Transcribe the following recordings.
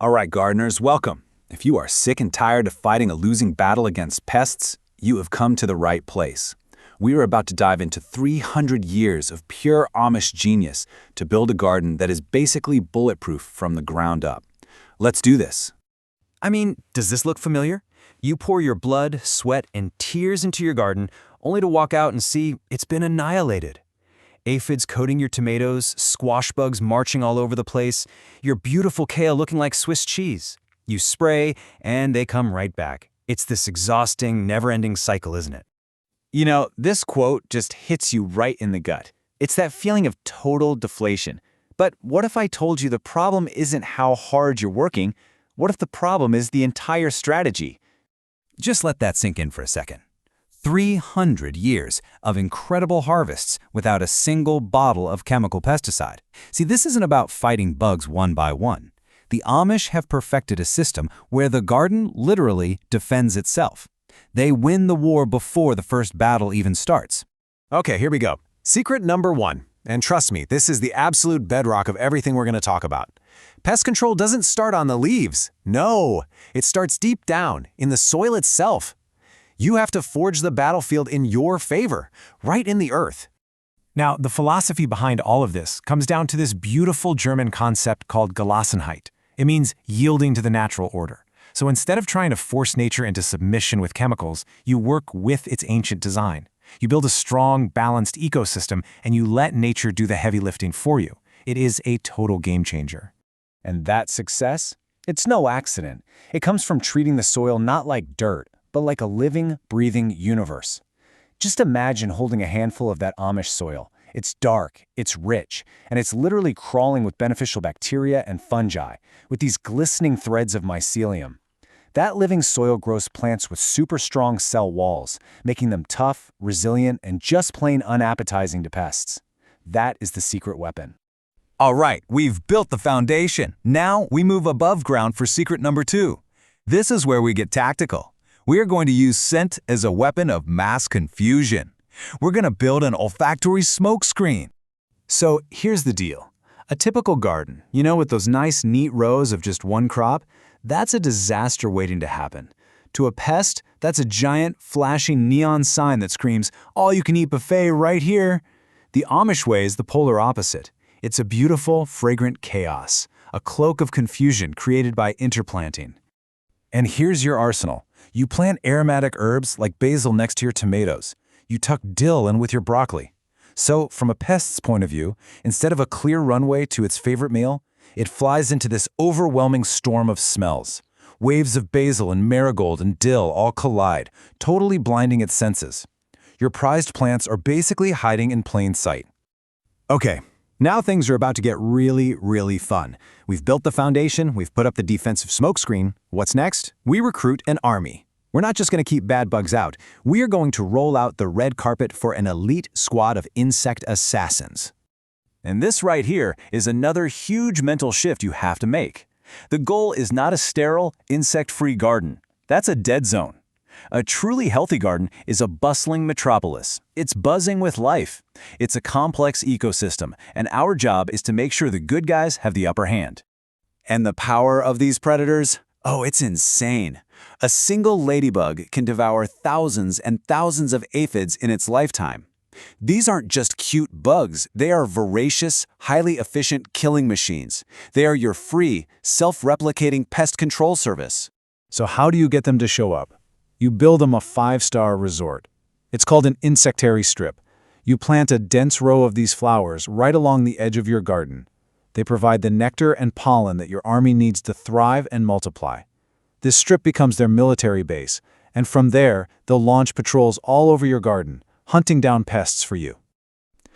All right, gardeners, welcome. If you are sick and tired of fighting a losing battle against pests, you have come to the right place. We are about to dive into 300 years of pure Amish genius to build a garden that is basically bulletproof from the ground up. Let's do this. I mean, does this look familiar? You pour your blood, sweat, and tears into your garden, only to walk out and see it's been annihilated. Aphids coating your tomatoes, squash bugs marching all over the place, your beautiful kale looking like Swiss cheese. You spray, and they come right back. It's this exhausting, never-ending cycle, isn't it? You know, this quote just hits you right in the gut. It's that feeling of total deflation. But what if I told you the problem isn't how hard you're working? What if the problem is the entire strategy? Just let that sink in for a second. 300 years of incredible harvests without a single bottle of chemical pesticide. See, this isn't about fighting bugs one by one. The Amish have perfected a system where the garden literally defends itself. They win the war before the first battle even starts. Okay, here we go. Secret number 1. And trust me, this is the absolute bedrock of everything we're going to talk about. Pest control doesn't start on the leaves. No, it starts deep down, in the soil itself. You have to forge the battlefield in your favor, right in the earth. Now, the philosophy behind all of this comes down to this beautiful German concept called Galassinheit. It means yielding to the natural order. So instead of trying to force nature into submission with chemicals, you work with its ancient design. You build a strong, balanced ecosystem, and you let nature do the heavy lifting for you. It is a total game changer. And that success? It's no accident. It comes from treating the soil not like dirt, but like a living, breathing universe. Just imagine holding a handful of that Amish soil. It's dark, it's rich, and it's literally crawling with beneficial bacteria and fungi, with these glistening threads of mycelium. That living soil grows plants with super strong cell walls, making them tough, resilient, and just plain unappetizing to pests. That is the secret weapon. All right, we've built the foundation. Now we move above ground for secret number 2. This is where we get tactical. We are going to use scent as a weapon of mass confusion. We're going to build an olfactory smoke screen. So here's the deal. A typical garden, with those nice, neat rows of just one crop, that's a disaster waiting to happen. To a pest, that's a giant, flashing neon sign that screams, all-you-can-eat buffet right here. The Amish way is the polar opposite. It's a beautiful, fragrant chaos, a cloak of confusion created by interplanting. And here's your arsenal. You plant aromatic herbs like basil next to your tomatoes. You tuck dill in with your broccoli. So, from a pest's point of view, instead of a clear runway to its favorite meal, it flies into this overwhelming storm of smells. Waves of basil and marigold and dill all collide, totally blinding its senses. Your prized plants are basically hiding in plain sight. Okay, now things are about to get really, really fun. We've built the foundation, we've put up the defensive smokescreen. What's next? We recruit an army. We're not just going to keep bad bugs out. We are going to roll out the red carpet for an elite squad of insect assassins. And this right here is another huge mental shift you have to make. The goal is not a sterile, insect-free garden. That's a dead zone. A truly healthy garden is a bustling metropolis. It's buzzing with life. It's a complex ecosystem, and our job is to make sure the good guys have the upper hand. And the power of these predators? Oh, it's insane. A single ladybug can devour thousands and thousands of aphids in its lifetime. These aren't just cute bugs, they are voracious, highly efficient killing machines. They are your free, self-replicating pest control service. So how do you get them to show up? You build them a 5-star resort. It's called an insectary strip. You plant a dense row of these flowers right along the edge of your garden. They provide the nectar and pollen that your army needs to thrive and multiply. This strip becomes their military base, and from there, they'll launch patrols all over your garden, hunting down pests for you.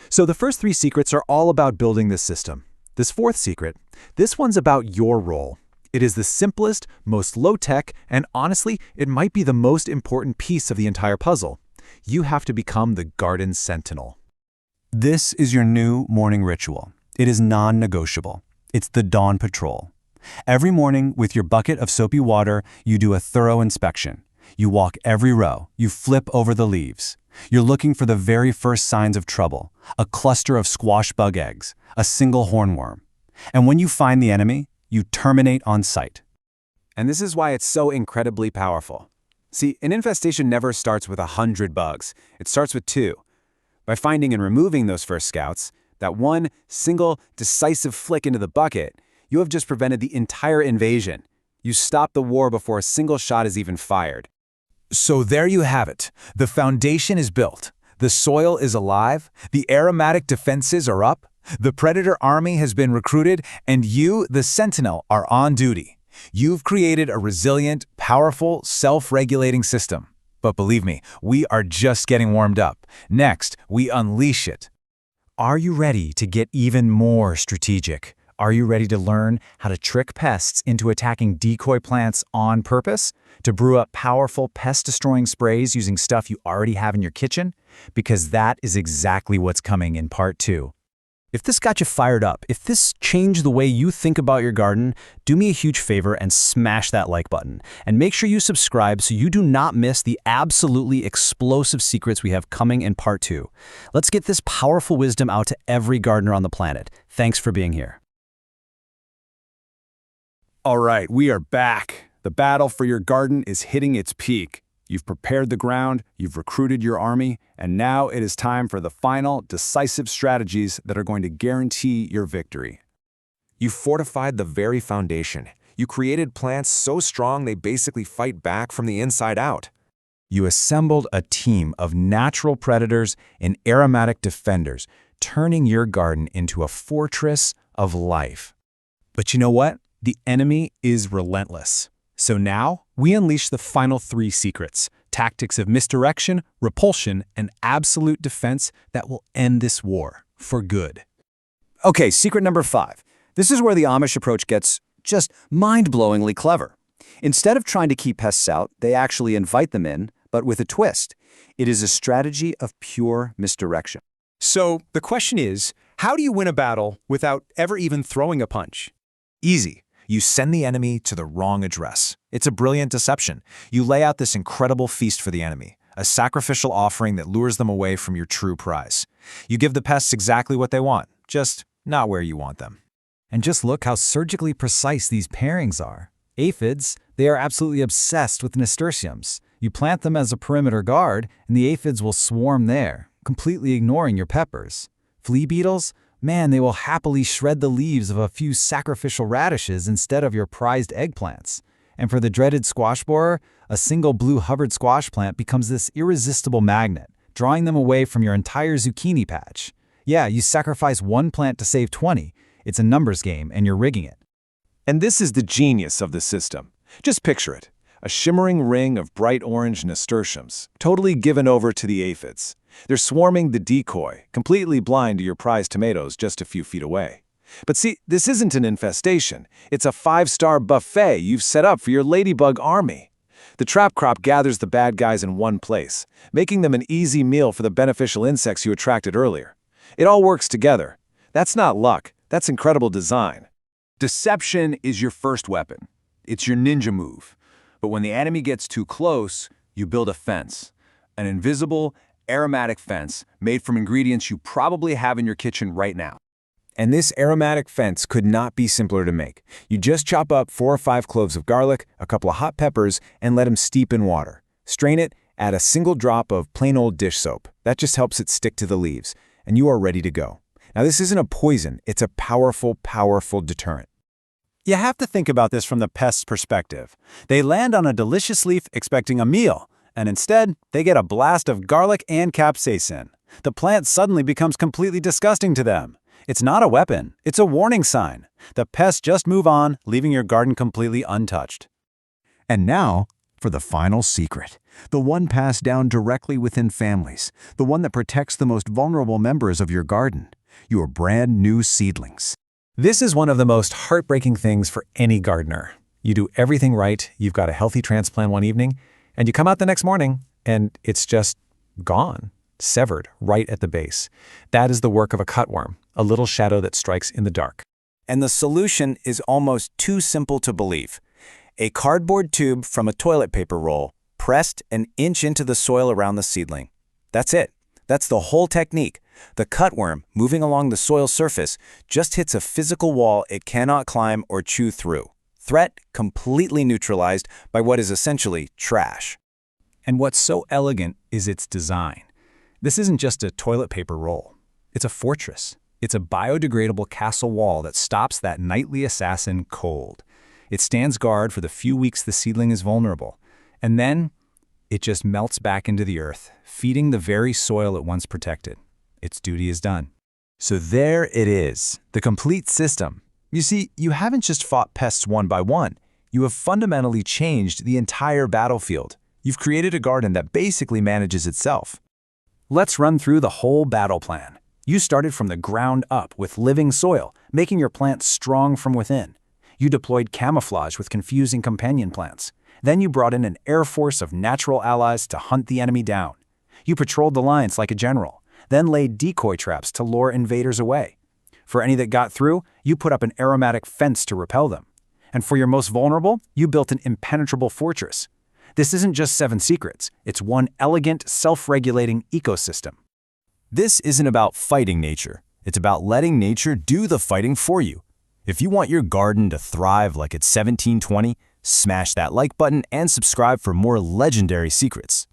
So the first 3 secrets are all about building this system. This 4th secret, this one's about your role. It is the simplest, most low-tech, and honestly, it might be the most important piece of the entire puzzle. You have to become the garden sentinel. This is your new morning ritual. It is non-negotiable. It's the dawn patrol. Every morning, with your bucket of soapy water, you do a thorough inspection. You walk every row. You flip over the leaves. You're looking for the very first signs of trouble, a cluster of squash bug eggs, a single hornworm. And when you find the enemy, you terminate on sight. And this is why it's so incredibly powerful. See, an infestation never starts with 100 bugs. It starts with 2. By finding and removing those first scouts, that one single decisive flick into the bucket, you have just prevented the entire invasion. You stop the war before a single shot is even fired. So there you have it. The foundation is built. The soil is alive. The aromatic defenses are up. The predator army has been recruited, and you, the sentinel, are on duty. You've created a resilient, powerful, self-regulating system. But believe me, we are just getting warmed up. Next, we unleash it. Are you ready to get even more strategic? Are you ready to learn how to trick pests into attacking decoy plants on purpose? To brew up powerful pest-destroying sprays using stuff you already have in your kitchen? Because that is exactly what's coming in Part 2. If this got you fired up, if this changed the way you think about your garden, do me a huge favor and smash that like button. And make sure you subscribe so you do not miss the absolutely explosive secrets we have coming in Part 2. Let's get this powerful wisdom out to every gardener on the planet. Thanks for being here. All right, we are back. The battle for your garden is hitting its peak. You've prepared the ground, you've recruited your army, and now it is time for the final, decisive strategies that are going to guarantee your victory. You fortified the very foundation. You created plants so strong they basically fight back from the inside out. You assembled a team of natural predators and aromatic defenders, turning your garden into a fortress of life. But you know what? The enemy is relentless. So now, we unleash the final 3 secrets, tactics of misdirection, repulsion, and absolute defense that will end this war for good. Okay, secret number 5. This is where the Amish approach gets just mind-blowingly clever. Instead of trying to keep pests out, they actually invite them in, but with a twist. It is a strategy of pure misdirection. So the question is, how do you win a battle without ever even throwing a punch? Easy. You send the enemy to the wrong address. It's a brilliant deception. You lay out this incredible feast for the enemy, a sacrificial offering that lures them away from your true prize. You give the pests exactly what they want, just not where you want them. And just look how surgically precise these pairings are. Aphids, they are absolutely obsessed with nasturtiums. You plant them as a perimeter guard, and the aphids will swarm there, completely ignoring your peppers. Flea beetles? Man, they will happily shred the leaves of a few sacrificial radishes instead of your prized eggplants. And for the dreaded squash borer, a single blue Hubbard squash plant becomes this irresistible magnet, drawing them away from your entire zucchini patch. Yeah, you sacrifice one plant to save 20. It's a numbers game, and you're rigging it. And this is the genius of the system. Just picture it. A shimmering ring of bright orange nasturtiums, totally given over to the aphids. They're swarming the decoy, completely blind to your prized tomatoes just a few feet away. But see, this isn't an infestation. It's a 5-star buffet you've set up for your ladybug army. The trap crop gathers the bad guys in one place, making them an easy meal for the beneficial insects you attracted earlier. It all works together. That's not luck. That's incredible design. Deception is your first weapon. It's your ninja move. But when the enemy gets too close, you build a fence. An invisible, aromatic fence made from ingredients you probably have in your kitchen right now. And this aromatic fence could not be simpler to make. You just chop up 4 or 5 cloves of garlic, a couple of hot peppers, and let them steep in water. Strain it, add a single drop of plain old dish soap. That just helps it stick to the leaves, and you are ready to go. Now this isn't a poison, it's a powerful, powerful deterrent. You have to think about this from the pest's perspective. They land on a delicious leaf expecting a meal, and instead, they get a blast of garlic and capsaicin. The plant suddenly becomes completely disgusting to them. It's not a weapon, it's a warning sign. The pests just move on, leaving your garden completely untouched. And now, for the final secret. The one passed down directly within families. The one that protects the most vulnerable members of your garden. Your brand new seedlings. This is one of the most heartbreaking things for any gardener. You do everything right, you've got a healthy transplant one evening, and you come out the next morning, and it's just gone, severed right at the base. That is the work of a cutworm, a little shadow that strikes in the dark. And the solution is almost too simple to believe. A cardboard tube from a toilet paper roll, pressed an inch into the soil around the seedling. That's it. That's the whole technique. The cutworm, moving along the soil surface, just hits a physical wall it cannot climb or chew through. Threat completely neutralized by what is essentially trash. And what's so elegant is its design. This isn't just a toilet paper roll. It's a fortress. It's a biodegradable castle wall that stops that nightly assassin cold. It stands guard for the few weeks the seedling is vulnerable. And then it just melts back into the earth, feeding the very soil it once protected. Its duty is done. So there it is, the complete system. You see, you haven't just fought pests one by one. You have fundamentally changed the entire battlefield. You've created a garden that basically manages itself. Let's run through the whole battle plan. You started from the ground up with living soil, making your plants strong from within. You deployed camouflage with confusing companion plants. Then you brought in an air force of natural allies to hunt the enemy down. You patrolled the lines like a general, then laid decoy traps to lure invaders away. For any that got through, you put up an aromatic fence to repel them. And for your most vulnerable, you built an impenetrable fortress. This isn't just 7 secrets, it's one elegant, self-regulating ecosystem. This isn't about fighting nature. It's about letting nature do the fighting for you. If you want your garden to thrive like it's 1720, smash that like button and subscribe for more legendary secrets.